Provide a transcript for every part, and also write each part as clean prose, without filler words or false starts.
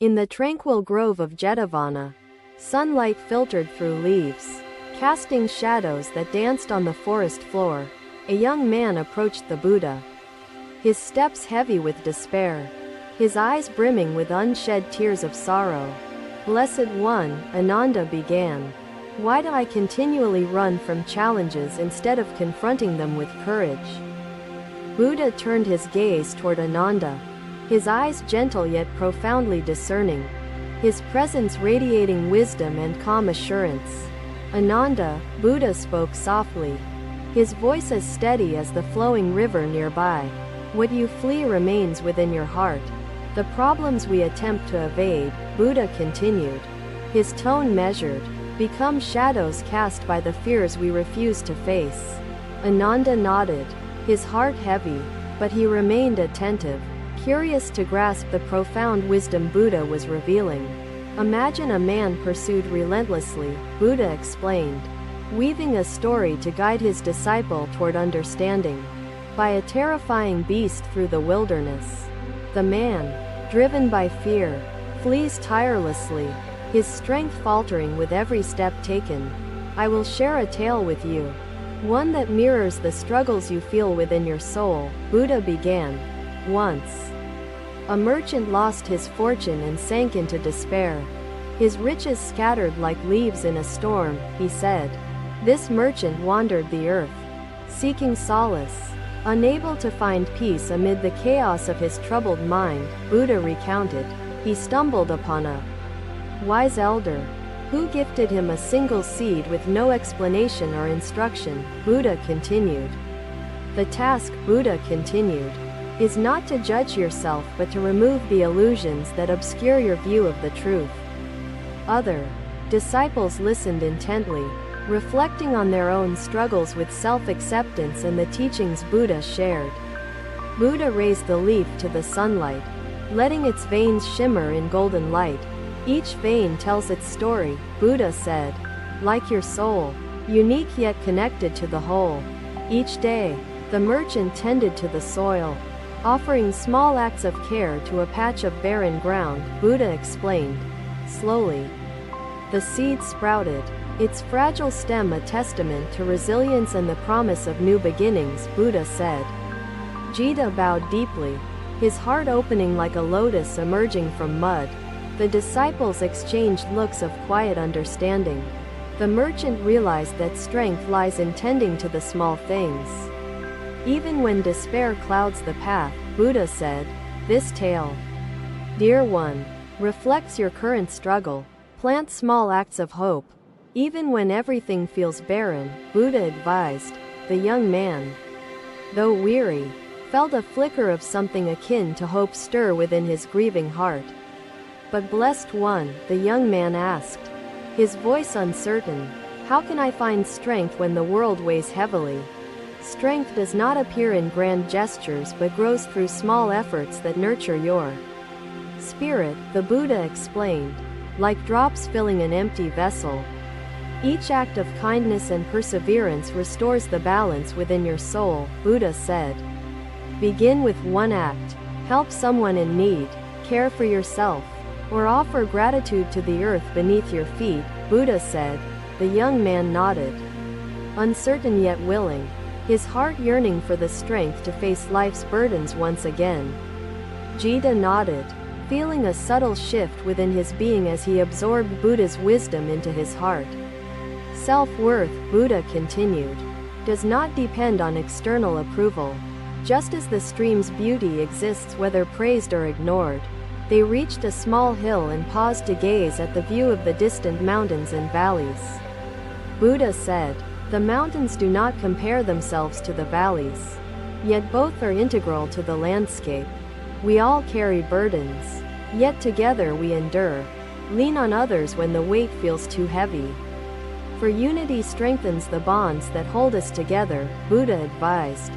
In the tranquil grove of Jetavana, sunlight filtered through leaves, casting shadows that danced on the forest floor. A young man approached the Buddha, his steps heavy with despair, his eyes brimming with unshed tears of sorrow. "Blessed One," Ananda began, "why do I continually run from challenges instead of confronting them with courage?" Buddha turned his gaze toward Ananda, his eyes gentle yet profoundly discerning, his presence radiating wisdom and calm assurance. "Ananda," Buddha spoke softly, his voice as steady as the flowing river nearby, "what you flee remains within your heart. The problems we attempt to evade," Buddha continued, his tone measured, "become shadows cast by the fears we refuse to face." Ananda nodded, his heart heavy, but he remained attentive, curious to grasp the profound wisdom Buddha was revealing. "Imagine a man pursued relentlessly," Buddha explained, weaving a story to guide his disciple toward understanding, "by a terrifying beast through the wilderness. The man, driven by fear, flees tirelessly, his strength faltering with every step taken. I will share a tale with you, one that mirrors the struggles you feel within your soul," Buddha began. "Once, a merchant lost his fortune and sank into despair. His riches scattered like leaves in a storm," he said. "This merchant wandered the earth, seeking solace. Unable to find peace amid the chaos of his troubled mind," Buddha recounted, "he stumbled upon a wise elder, who gifted him a single seed with no explanation or instruction." Buddha continued. "The task," Buddha continued, "is not to judge yourself but to remove the illusions that obscure your view of the truth." Other disciples listened intently, reflecting on their own struggles with self-acceptance and the teachings Buddha shared. Buddha raised the leaf to the sunlight, letting its veins shimmer in golden light. "Each vein tells its story," Buddha said, "like your soul, unique yet connected to the whole." Each day, the merchant tended to the soil, offering small acts of care to a patch of barren ground, Buddha explained. Slowly, the seed sprouted, its fragile stem a testament to resilience and the promise of new beginnings, Buddha said. Jita bowed deeply, his heart opening like a lotus emerging from mud. The disciples exchanged looks of quiet understanding. The merchant realized that strength lies in tending to the small things. Even when despair clouds the path, Buddha said, "This tale, dear one, reflects your current struggle. Plant small acts of hope. Even when everything feels barren," Buddha advised. The young man, though weary, felt a flicker of something akin to hope stir within his grieving heart. "But blessed one," the young man asked, his voice uncertain, "how can I find strength when the world weighs heavily?" "Strength does not appear in grand gestures but grows through small efforts that nurture your spirit," the Buddha explained, "like drops filling an empty vessel. Each act of kindness and perseverance restores the balance within your soul," Buddha said. "Begin with one act. Help someone in need, care for yourself, or offer gratitude to the earth beneath your feet," Buddha said. The young man nodded, uncertain yet willing, his heart yearning for the strength to face life's burdens once again. Jita nodded, feeling a subtle shift within his being as he absorbed Buddha's wisdom into his heart. "Self-worth," Buddha continued, "does not depend on external approval. Just as the stream's beauty exists whether praised or ignored." They reached a small hill and paused to gaze at the view of the distant mountains and valleys. Buddha said, "The mountains do not compare themselves to the valleys. Yet both are integral to the landscape. We all carry burdens. Yet together we endure. Lean on others when the weight feels too heavy. For unity strengthens the bonds that hold us together," Buddha advised.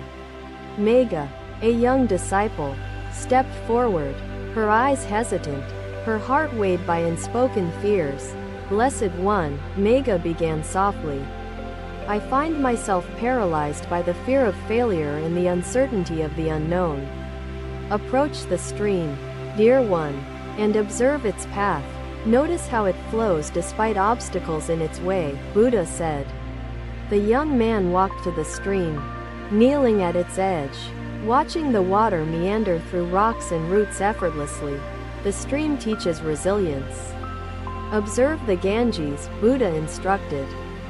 Megha, a young disciple, stepped forward, her eyes hesitant, her heart weighed by unspoken fears. "Blessed One," Megha began softly, "I find myself paralyzed by the fear of failure and the uncertainty of the unknown. Approach the stream, dear one. and observe its path. Notice how it flows despite obstacles in its way, Buddha said. The young man walked to the stream, kneeling at its edge, watching the water meander through rocks and roots effortlessly. The stream teaches resilience. Observe the Ganges, Buddha instructed,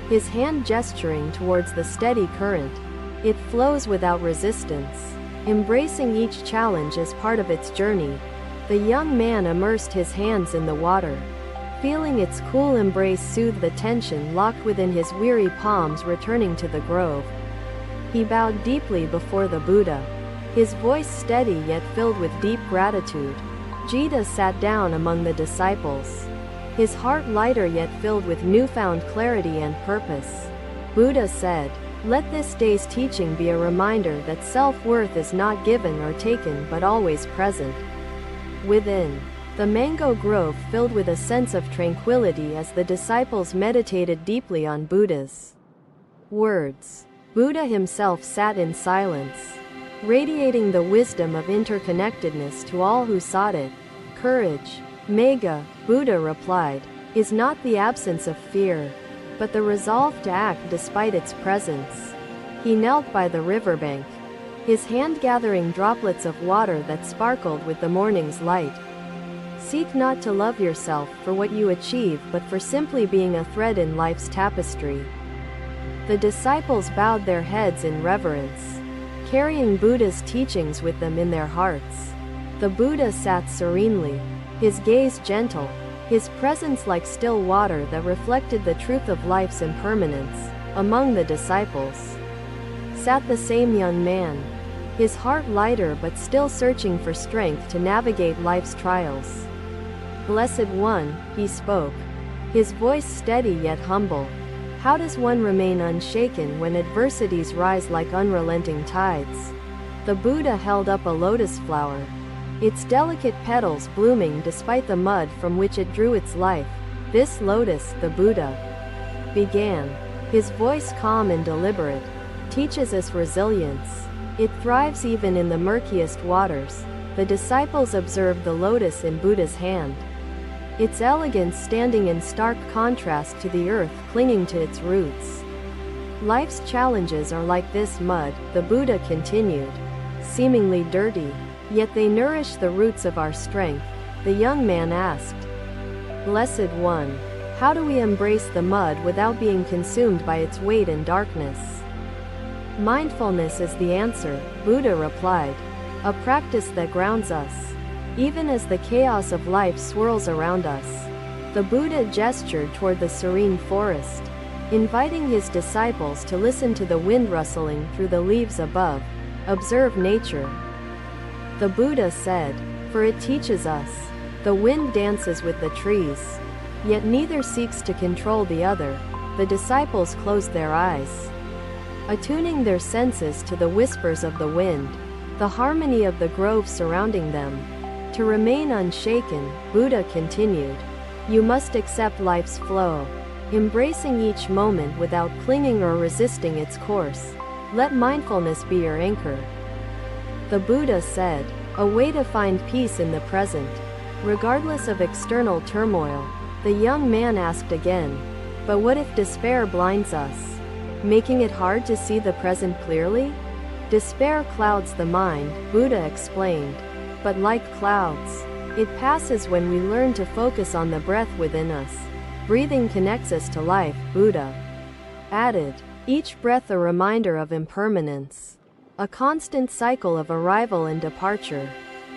his hand gesturing towards the steady current. It flows without resistance, embracing each challenge as part of its journey. The young man immersed his hands in the water, feeling its cool embrace soothe the tension locked within his weary palms. Returning to the grove, he bowed deeply before the Buddha, his voice steady yet filled with deep gratitude. Jita sat down among the disciples, his heart lighter yet filled with newfound clarity and purpose. Buddha said, "Let this day's teaching be a reminder that self-worth is not given or taken but always present." Within the mango grove filled with a sense of tranquility as the disciples meditated deeply on Buddha's words. Buddha himself sat in silence, radiating the wisdom of interconnectedness to all who sought it. Courage, Megha, Buddha replied, is not the absence of fear, but the resolve to act despite its presence. He knelt by the riverbank, his hand gathering droplets of water that sparkled with the morning's light. Seek not to love yourself for what you achieve but for simply being a thread in life's tapestry. The disciples bowed their heads in reverence, carrying Buddha's teachings with them in their hearts. The Buddha sat serenely, his gaze gentle, his presence like still water that reflected the truth of life's impermanence. Among the disciples sat the same young man, his heart lighter but still searching for strength to navigate life's trials. "Blessed One," he spoke, his voice steady yet humble. "How does one remain unshaken when adversities rise like unrelenting tides?" The Buddha held up a lotus flower, its delicate petals blooming despite the mud from which it drew its life. "This lotus," the Buddha began, his voice calm and deliberate, "teaches us resilience. It thrives even in the murkiest waters." The disciples observed the lotus in Buddha's hand, its elegance standing in stark contrast to the earth clinging to its roots. "Life's challenges are like this mud," the Buddha continued, "seemingly dirty, yet they nourish the roots of our strength." The young man asked, "Blessed One, how do we embrace the mud without being consumed by its weight and darkness?" "Mindfulness is the answer," Buddha replied, "a practice that grounds us, even as the chaos of life swirls around us." The Buddha gestured toward the serene forest, inviting his disciples to listen to the wind rustling through the leaves above. "Observe nature," the Buddha said, "for it teaches us. The wind dances with the trees, yet neither seeks to control the other." The disciples closed their eyes, attuning their senses to the whispers of the wind, the harmony of the grove surrounding them. To remain unshaken, Buddha continued, you must accept life's flow, embracing each moment without clinging or resisting its course. Let mindfulness be your anchor. The Buddha said, a way to find peace in the present, regardless of external turmoil. The young man asked again, but what if despair blinds us, making it hard to see the present clearly? Despair clouds the mind, Buddha explained, but like clouds, it passes when we learn to focus on the breath within us. Breathing connects us to life, Buddha added, each breath a reminder of impermanence, a constant cycle of arrival and departure.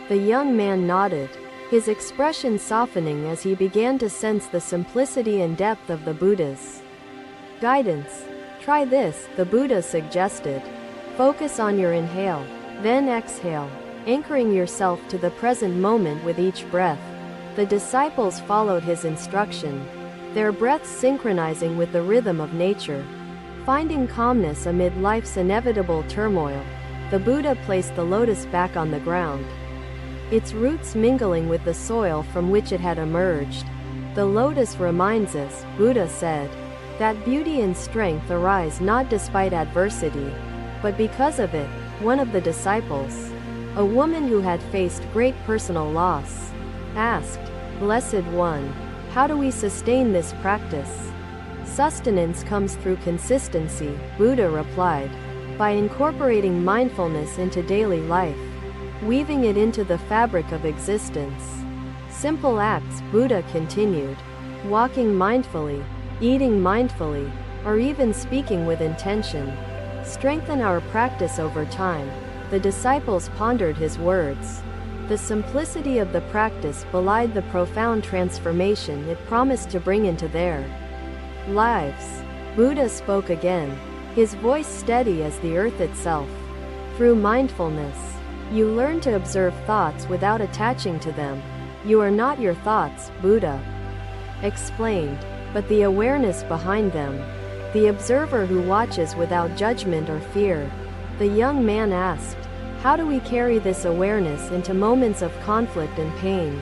The young man nodded, his expression softening as he began to sense the simplicity and depth of the Buddha's guidance. Try this, the Buddha suggested. Focus on your inhale, then exhale, anchoring yourself to the present moment with each breath. The disciples followed his instruction, their breaths synchronizing with the rhythm of nature. Finding calmness amid life's inevitable turmoil, the Buddha placed the lotus back on the ground, its roots mingling with the soil from which it had emerged. The lotus reminds us, Buddha said, that beauty and strength arise not despite adversity, but because of it. One of the disciples, a woman who had faced great personal loss, asked, "Blessed One, how do we sustain this practice?" "Sustenance comes through consistency," Buddha replied, "by incorporating mindfulness into daily life, weaving it into the fabric of existence. Simple acts," Buddha continued, "walking mindfully, eating mindfully, or even speaking with intention, strengthen our practice over time." The disciples pondered his words. The simplicity of the practice belied the profound transformation it promised to bring into their lives. Buddha spoke again, his voice steady as the earth itself. "Through mindfulness, you learn to observe thoughts without attaching to them. You are not your thoughts," Buddha explained, "but the awareness behind them, the observer who watches without judgment or fear." The young man asked, "How do we carry this awareness into moments of conflict and pain?"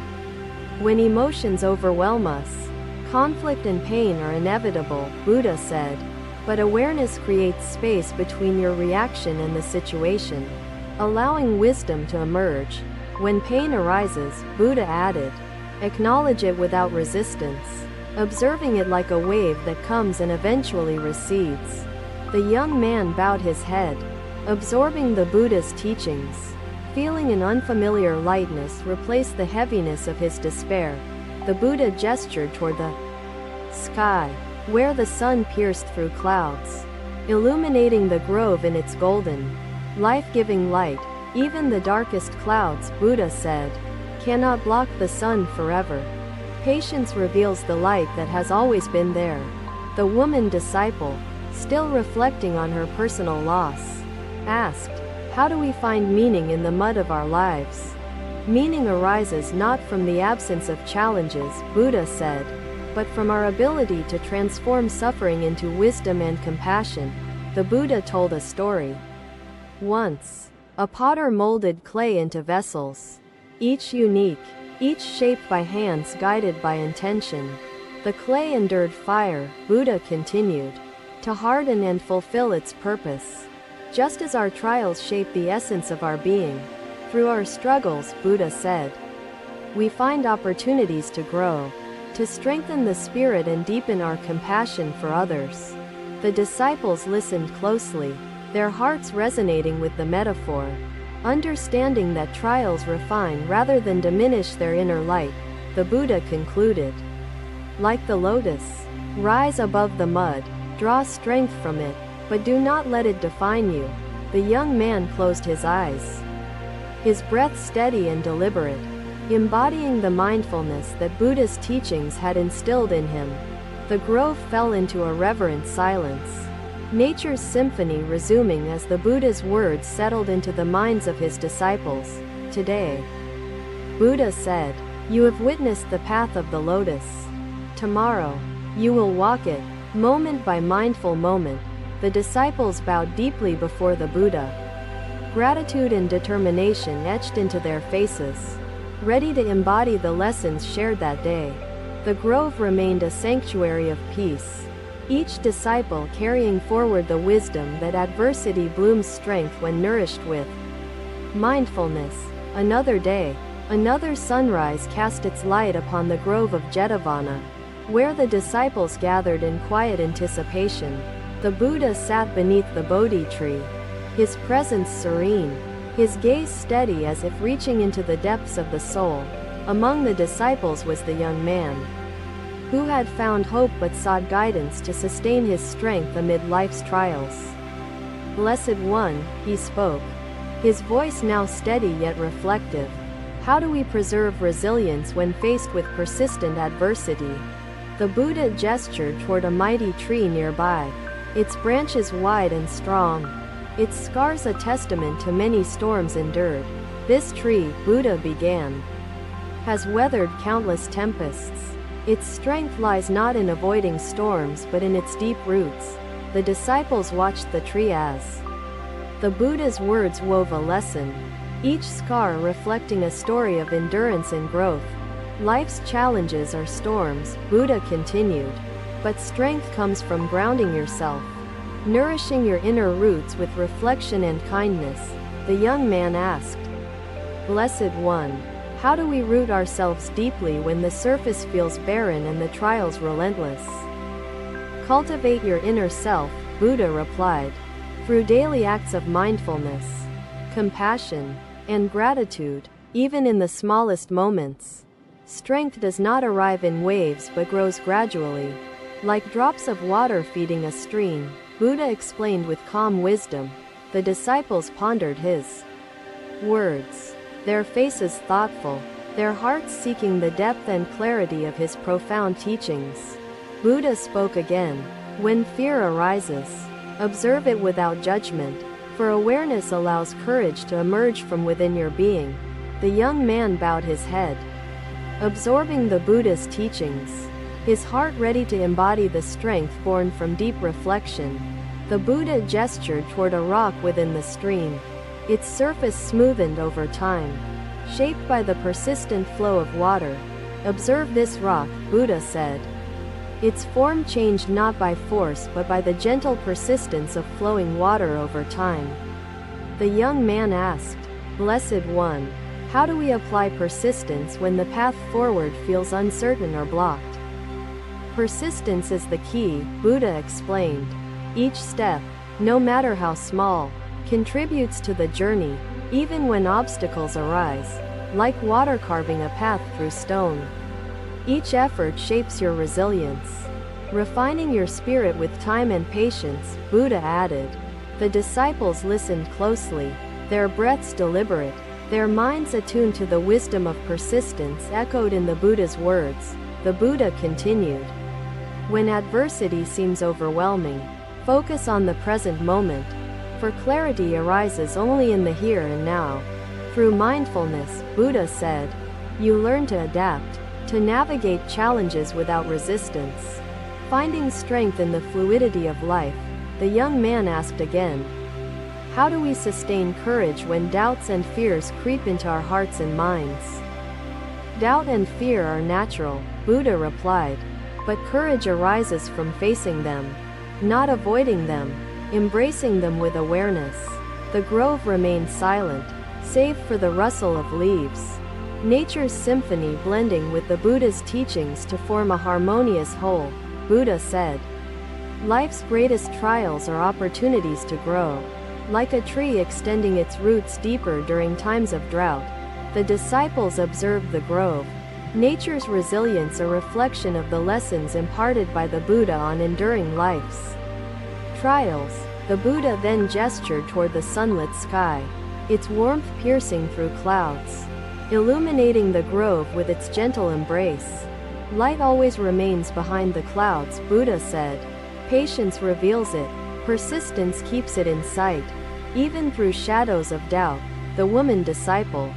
"When emotions overwhelm us, conflict and pain are inevitable," Buddha said, "but awareness creates space between your reaction and the situation, allowing wisdom to emerge. When pain arises," Buddha added, "acknowledge it without resistance, observing it like a wave that comes and eventually recedes." The young man bowed his head, absorbing the Buddha's teachings. Feeling an unfamiliar lightness replace the heaviness of his despair, the Buddha gestured toward the sky, where the sun pierced through clouds, illuminating the grove in its golden, life-giving light. "Even the darkest clouds," Buddha said, "cannot block the sun forever. Patience reveals the light that has always been there." The woman disciple, still reflecting on her personal loss, asked, "How do we find meaning in the mud of our lives?" "Meaning arises not from the absence of challenges," Buddha said, "but from our ability to transform suffering into wisdom and compassion." The Buddha told a story. Once, a potter molded clay into vessels, each unique, each shaped by hands guided by intention. The clay endured fire, Buddha continued, to harden and fulfill its purpose. Just as our trials shape the essence of our being, through our struggles, Buddha said, we find opportunities to grow, to strengthen the spirit and deepen our compassion for others. The disciples listened closely, their hearts resonating with the metaphor, understanding that trials refine rather than diminish their inner light. The Buddha concluded, "Like the lotus, rise above the mud, draw strength from it, but do not let it define you." The young man closed his eyes, his breath steady and deliberate, embodying the mindfulness that Buddha's teachings had instilled in him. The grove fell into a reverent silence, nature's symphony resuming as the Buddha's words settled into the minds of his disciples. "Today," Buddha said, "you have witnessed the path of the lotus. Tomorrow, you will walk it, moment by mindful moment." The disciples bowed deeply before the Buddha. Gratitude and determination etched into their faces, ready to embody the lessons shared that day. The grove remained a sanctuary of peace, each disciple carrying forward the wisdom that adversity blooms strength when nourished with mindfulness. Another day, another sunrise cast its light upon the grove of Jetavana, where the disciples gathered in quiet anticipation. The Buddha sat beneath the Bodhi tree, his presence serene, his gaze steady as if reaching into the depths of the soul. Among the disciples was the young man, who had found hope but sought guidance to sustain his strength amid life's trials. "Blessed One," he spoke, his voice now steady yet reflective, "how do we preserve resilience when faced with persistent adversity?" The Buddha gestured toward a mighty tree nearby, its branches wide and strong, its scars a testament to many storms endured. "This tree," Buddha began, "has weathered countless tempests. Its strength lies not in avoiding storms but in its deep roots." The disciples watched the tree as the Buddha's words wove a lesson, each scar reflecting a story of endurance and growth. "Life's challenges are storms," Buddha continued, "but strength comes from grounding yourself, nourishing your inner roots with reflection and kindness." The young man asked, "Blessed One, How do we root ourselves deeply when the surface feels barren and the trials relentless? Cultivate your inner self, Buddha replied, through daily acts of mindfulness, compassion, and gratitude, even in the smallest moments. Strength does not arrive in waves but grows gradually, like drops of water feeding a stream, Buddha explained with calm wisdom. The disciples pondered his words, their faces thoughtful, their hearts seeking the depth and clarity of his profound teachings. Buddha spoke again. When fear arises, observe it without judgment, for awareness allows courage to emerge from within your being. The young man bowed his head, absorbing the Buddha's teachings, his heart ready to embody the strength born from deep reflection. The Buddha gestured toward a rock within the stream, its surface smoothened over time, shaped by the persistent flow of water. Observe this rock, Buddha said. Its form changed not by force but by the gentle persistence of flowing water over time. The young man asked, Blessed One, how do we apply persistence when the path forward feels uncertain or blocked? Persistence is the key, Buddha explained. Each step, no matter how small, contributes to the journey, even when obstacles arise, like water carving a path through stone. Each effort shapes your resilience, refining your spirit with time and patience, Buddha added. The disciples listened closely, their breaths deliberate, their minds attuned to the wisdom of persistence echoed in the Buddha's words. The Buddha continued. When adversity seems overwhelming, focus on the present moment, for clarity arises only in the here and now. Through mindfulness, Buddha said, you learn to adapt, to navigate challenges without resistance. Finding strength in the fluidity of life, the young man asked again, how do we sustain courage when doubts and fears creep into our hearts and minds? Doubt and fear are natural, Buddha replied, but courage arises from facing them, not avoiding them, embracing them with awareness. The grove remained silent, save for the rustle of leaves, nature's symphony blending with the Buddha's teachings to form a harmonious whole. Buddha said, life's greatest trials are opportunities to grow. Like a tree extending its roots deeper during times of drought, the disciples observed the grove, nature's resilience a reflection of the lessons imparted by the Buddha on enduring life's trials. The Buddha then gestured toward the sunlit sky, its warmth piercing through clouds, illuminating the grove with its gentle embrace. Light always remains behind the clouds, Buddha said. Patience reveals it, persistence keeps it in sight. Even through shadows of doubt, the woman disciple,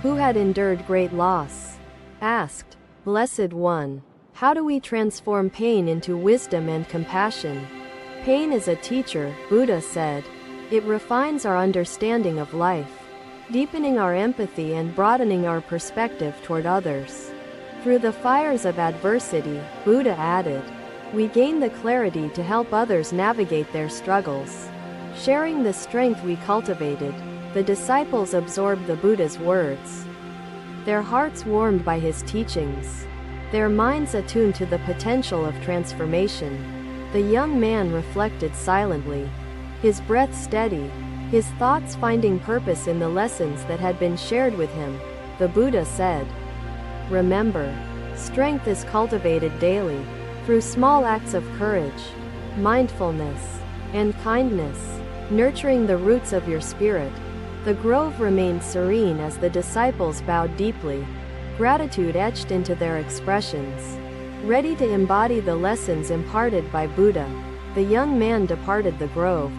who had endured great loss, asked, Blessed One, how do we transform pain into wisdom and compassion? Pain is a teacher, Buddha said. It refines our understanding of life, deepening our empathy and broadening our perspective toward others. Through the fires of adversity, Buddha added, we gain the clarity to help others navigate their struggles. Sharing the strength we cultivated, the disciples absorbed the Buddha's words, their hearts warmed by his teachings, their minds attuned to the potential of transformation. The young man reflected silently, his breath steady, his thoughts finding purpose in the lessons that had been shared with him. The Buddha said, remember, strength is cultivated daily, through small acts of courage, mindfulness, and kindness, nurturing the roots of your spirit. The grove remained serene as the disciples bowed deeply, gratitude etched into their expressions. Ready to embody the lessons imparted by Buddha, the young man departed the grove,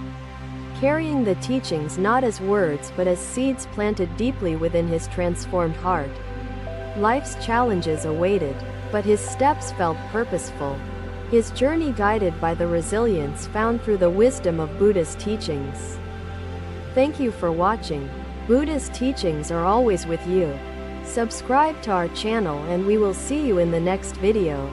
carrying the teachings not as words but as seeds planted deeply within his transformed heart. Life's challenges awaited, but his steps felt purposeful, his journey guided by the resilience found through the wisdom of Buddha's teachings. Thank you for watching. Buddha's teachings are always with you. Subscribe to our channel and we will see you in the next video.